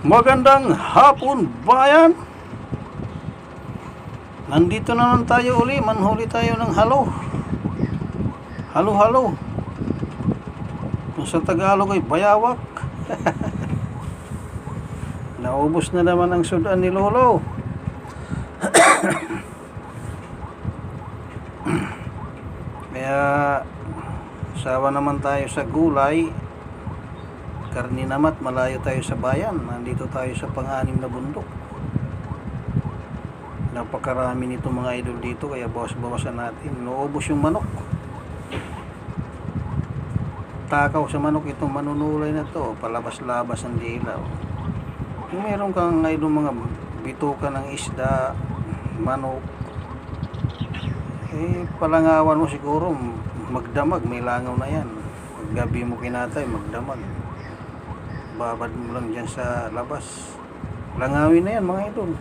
Magandang hapon, bayan. Nandito naman tayo uli. Manhuli tayo ng halo. Halo-halo. Kung sa Tagalog ay bayawak. Naubos na naman ang sudan ni Lolo. Kaya sawa naman tayo sa gulay. Karni namat, malayo tayo sa bayan. Nandito tayo sa pang-anim na bundok. Napakarami nito mga idol dito, kaya bawas-bawasan natin. Naubos yung manok. Takaw sa manok itong manunulay na to. Palabas-labas ang dilaw. Kung meron kang idol mga bituka ng isda, manok, palangawan mo siguro magdamag, may langaw na yan. Gabi mo kinatay, magdamag. Babad mo lang dyan sa labas. Langawin na yan mga idol.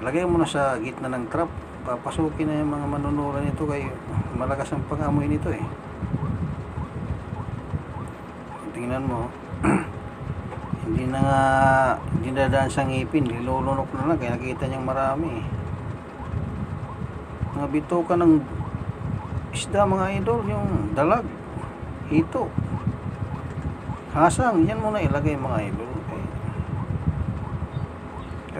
Lagay mo na sa gitna ng trap. Papasukin na yung mga manunulan nito, kaya malakas ang pangamoy nito eh. Tingnan mo. Hindi na nga dinadaan sa ngipin, nilulunok na lang, kaya nakita niyang marami eh. Mga bituka ng isda mga idol, yung dalag, hito, hasang, yan muna ilagay mga idol. Okay.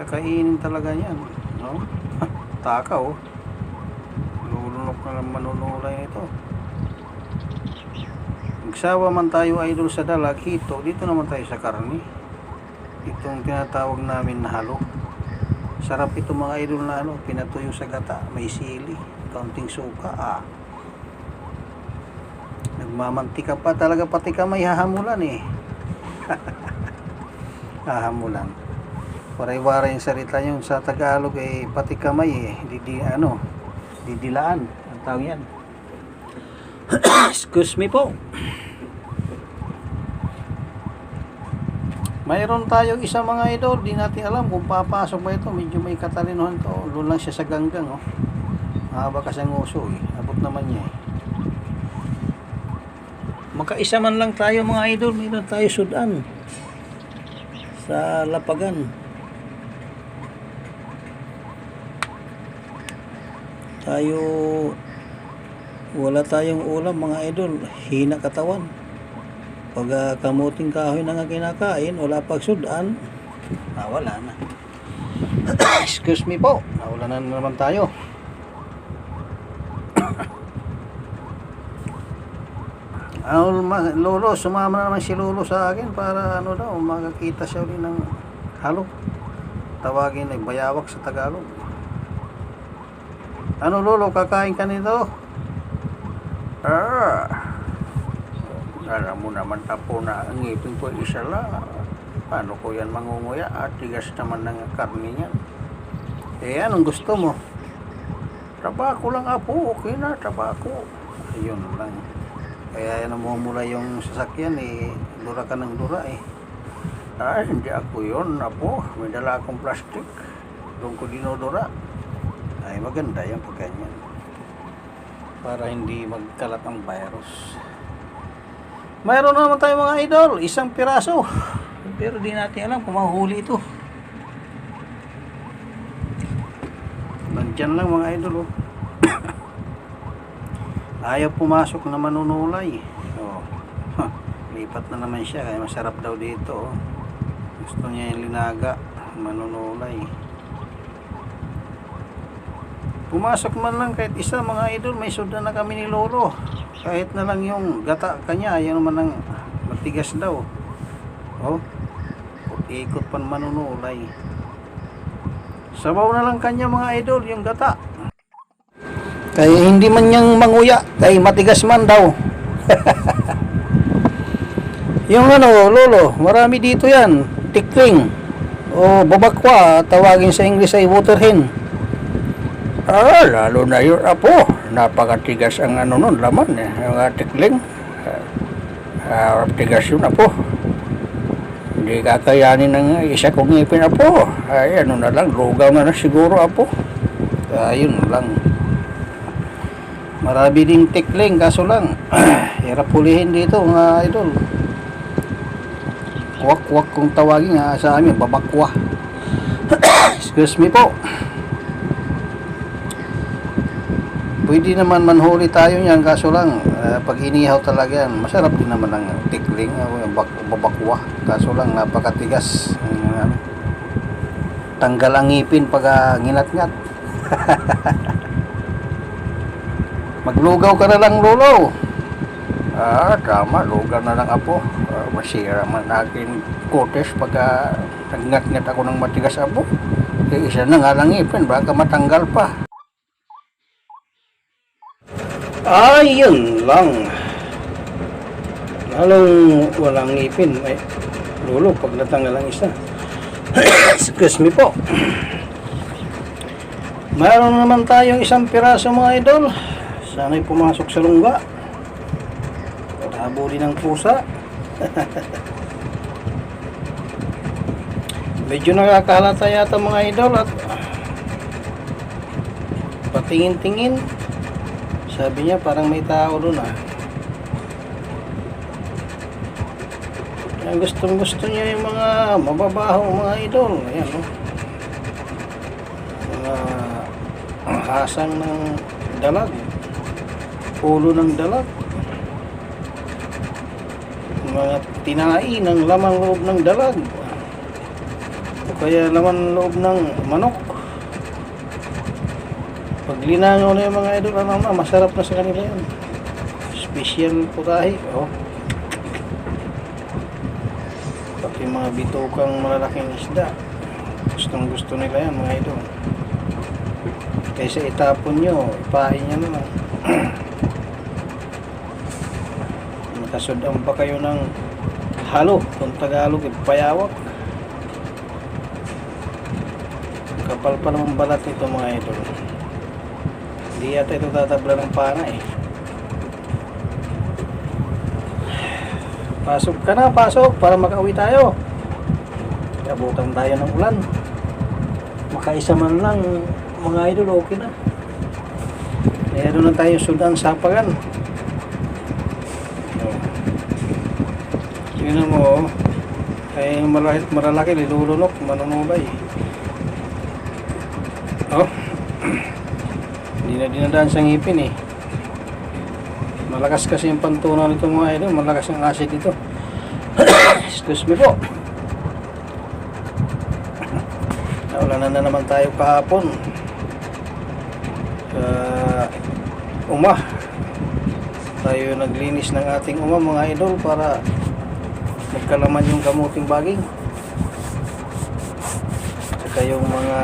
Kakainin talaga yan, no? Takaw, lulunok na lang manunulay ito. Magsawa man tayo idol sa dalag, hito, dito naman tayo sa karni. Itong tinatawag namin na halo. Sarap ito mga idol na ano, pinatuyo sa gata, may sili, kaunting suka, nagmamantika pa talaga, pati kamay hahamulan eh. Hahamulan. Waray-waray yung salita yung sa Tagalog eh, pati kamay eh, didilaan. Ang tawag yan. Excuse me po. Mayroon tayong isa mga idol, di natin alam kung papasok ba ito. Medyo may katalinuhan to. Doon lang siya sa ganggang oh. Mahaba kasi ang uso eh. Abot naman niya eh. Makaisa man lang tayo mga idol, mayroon tayo sudan sa lapagan. Tayo wala tayong ulam mga idol, hina katawan. Pag kamuting kahoy na nga kinakain, wala pag sudan, wala na. Excuse me po, nawala na naman tayo. Lolo, sumama na naman si Lolo sa akin para ano daw, makakita siya ulit ng halo. Tawagin ay bayawak sa Tagalog. Ano Lolo, kakain ka nito? Alam mo naman tapo na ang ngipin ko isa lang. Paano ko yan mangunguya? At tigas naman ng karne niyan. Anong gusto mo? Tabako lang apo, okay na, tabako. Ayun lang. Kaya namumula yung sasakyan eh, dura ka ng dura eh. Hindi ako yun, apo. May dala akong plastic. Doon ko dinodura. Ay maganda yung pagganyan. Para hindi magkalat ang virus. Mayroon naman tayo mga idol, isang piraso. Pero di natin alam kung mahuli ito. Nandyan lang mga idol oh. Ayaw pumasok na manunulay. Oh. Lipat na naman siya, kaya masarap daw dito oh. Gusto niya yung linaga, manunulay. Pumasok man lang kahit isa mga idol, may sudan na kami ni Lolo. Kahit na lang yung gata kanya, yan naman ang matigas daw. Oh, ikot pan manunulay. Sabaw na lang kanya mga idol, yung gata. Kaya hindi man niyang manguya, kaya matigas man daw. Yung ano, Lolo, marami dito yan. Tikling. O babakwa, tawagin sa English ay water hen. Lalo na yun apo. Napakatigas ang ano nun, laman eh. Yung tikling. Tigas yun apo. Hindi kakayanin ng isa kong ngipin apo. Ay ano na lang, lugaw na siguro apo. Yun lang. Marami ding tikling, kaso lang hirap pulihin dito mga idol. Kwak-kwak kung tawagin nga sa amin, babakwa. Excuse me po. Pwede naman manhuli tayo niyan, kaso lang pag inihaw talaga yan, masarap din naman ang tikling, babakwa. Kaso lang napakatigas. Tanggal ang ngipin pag nginat-ngat. Maglugaw ka na lang, lolo. Tama, lugaw na lang apo. Masira man akin kotes pag nagngat-ngat ako ng matigas apo. Isa na nga lang ngipin, baka matanggal pa. Ayun lang. Halong walang ngipin. Ay, lolo, pag natanggal ang isa. Excuse me po. Mayroon naman tayong isang piraso mga idol. Sana'y pumasok sa lungga. Habulin ng pusa. Medyo nakakalata yata mga idol at patingin-tingin. Sabi niya parang may tao doon Ang gustong-gusto niya yung mga mababaho mga idol. Ayan mga hasang ng dalag, ulo ng dalag, mga tinain ng laman loob ng dalag o kaya laman loob ng manok. Pag linangaw na yung mga idol, masarap na sa kanila yan. Special putahe. Pati mga bitukang malalaking isda, gustong gusto nila yan mga idol. Kaysa itapon nyo, ipahin nyo na lang. Nakasudang pa kayo ng halo, kung Tagalog payawak. Kapal pa naman balat nito mga idol. Hindi yata ito tatabla ng pana Pasok ka na, pasok para makauwi tayo. Abutan tayo ng ulan. Makaisa man lang mga idol, okay na. Meron na tayo sudan sapagan. Tingnan mo, ay maralaki, nilulunok, manunubay. Hindi na dinadaan sa ngipin Malakas kasi yung pantunaw nito mga idol, malakas ang acid dito. Excuse me po. Wala na naman tayo kahapon. Tayo naglinis ng ating mga idol para magkalaman yung kamuting baging. Saka yung mga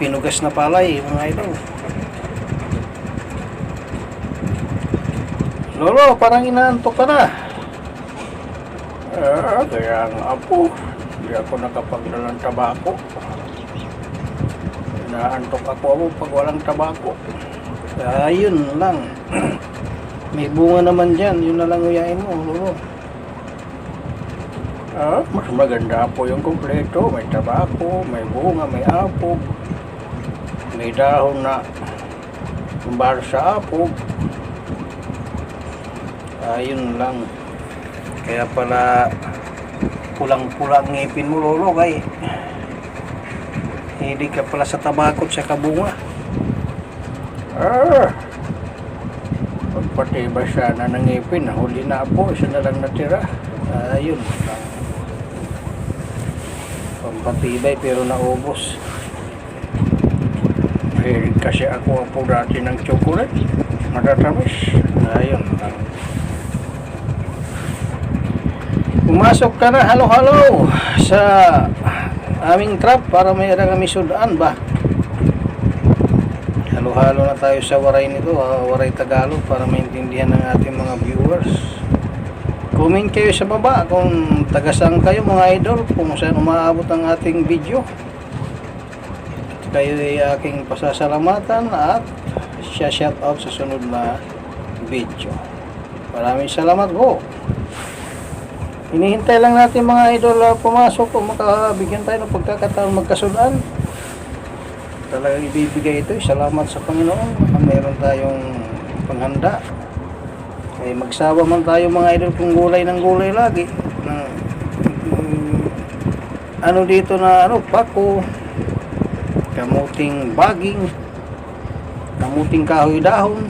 pinugas na palay mga idol. Lolo, parang inaantok ka na. Kaya nga apo, hindi ako nakapagdala ng tabako. Inaantok ako pag walang tabako. Ayun lang. May bunga naman dyan, yun na lang uyain mo, lolo. Mas maganda po yung kompleto. May tabako, may bunga, may apog, may dahon na bar sa apog. Ayun lang. Kaya pala pulang-pulang ngipin mo lolo kay hindi ka pala sa tabakot sa kabunga. Pagpatibay sana ng ngipin, huli na po, isa na lang natira. Ayun lang. Pampatibay pero naubos. Mahilig kasi ako po dati ng chocolate, matatamis. Ayun lang. Pumasok ka na, halo-halo sa aming trap para may kami sudaan ba. Halo-halo na tayo sa waray nito, waray Tagalog, para maintindihan ng ating mga viewers. Comment kayo sa baba kung tagasang kayo mga idol, kung saan umaabot ang ating video. At kayo ay aking pasasalamatan at shout out sa sunod na video. Maraming salamat po. Hinihintay lang natin mga idol pumasok kung makabigyan tayo ng pagkakataon magkasudan. Talagang ibibigay ito. Salamat sa Panginoon. Meron tayong panghanda. Ay magsawa man tayo mga idol kung gulay ng gulay lagi. ano dito na ano, pako, kamuting baging, kamuting kahoy dahon,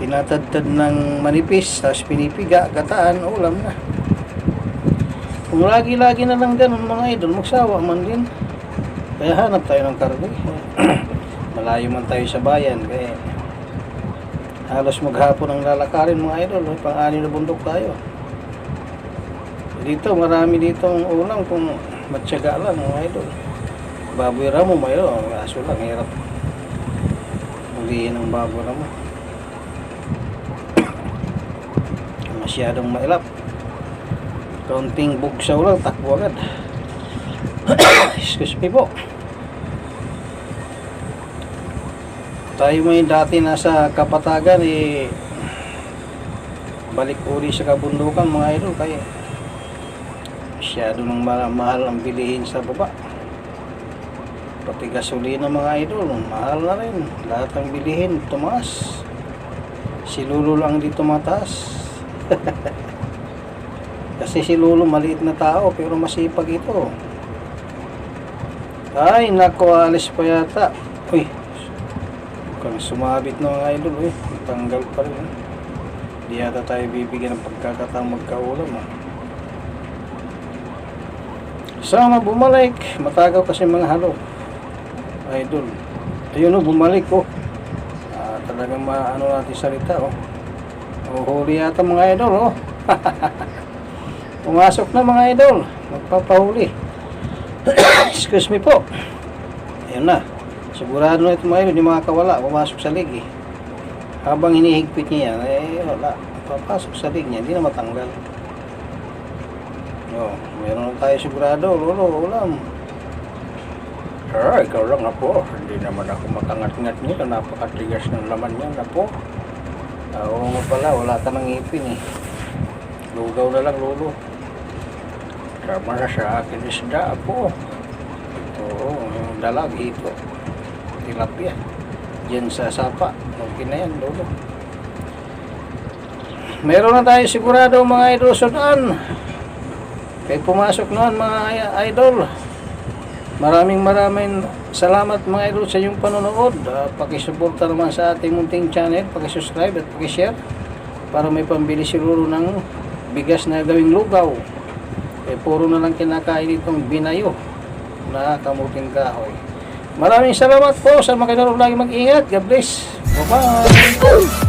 tinatadtad ng manipis, tapos pinipiga, gataan, ulam na. Kung lagi-lagi na lang ganun mga idol, magsawa man din. Kaya hanap tayo ng karne. Malayo man tayo sa bayan, kaya halos maghapon ang lalakarin mga idol. Pang-ani na bundok tayo. Dito, marami ditong ulam kung matyaga lang mga idol. Baboy ramo, mayroon. Aso lang, hirap hulihin ang baboy ramo. Masyadong mailap. Kaunting bugsaw lang, takbo agad. Excuse me po. Tayo may dati nasa Kapatagan, balik uli sa kabundukan mga idol, kaya masyado nang mahal ang bilihin sa baba. Pati gasolina mga idol, mahal na rin. Lahat ng bilihin tumaas. Si Lolo lang di tumataas. Kasi si Lolo maliit na tao pero masipag ito. Ay nako, alis pa yata. Uy, kung sumabit na mga idol, tanggal pa rin. Di yata tayo bibigyan ng pagkakataong magkaulam. Sana bumalik. Matagaw kasi mga halo idol. Ayun bumalik talagang maano natin salita huli yata mga idol pumasok na mga idol, magpapahuli. Excuse me po. Ayun na, sigurado na ito mga idol, hindi makakawala, pumasok sa lig habang hinihigpit niya yan, wala, papasok sa lig niya, hindi na matanggal. Meron na tayo sigurado. Lolo, ulam. Ikaw lang na po. Hindi naman ako makangat-ngat niya. Napakatigas ng laman niya na po. Oo mo pala, wala ka ng ngipin Lugaw na lang, Lolo. Tama na sa akin isda po. Oo, yung dalag ito. Tilapia. Diyan sa sapa. Okay na yan, Lolo. Meron na tayo sigurado mga idol sudan. Kaya pumasok noon mga idol. Maraming salamat mga idol sa inyong panonood. Pakisuporta naman sa ating munting channel. Pakisubscribe at pakishare para may pambili siguro ng bigas na gawing lugaw. Puro na lang kinakain itong binayo na kamuting kahoy. Maraming salamat po sa mga idol. Lagi mag-ingat. God bless. Bye-bye.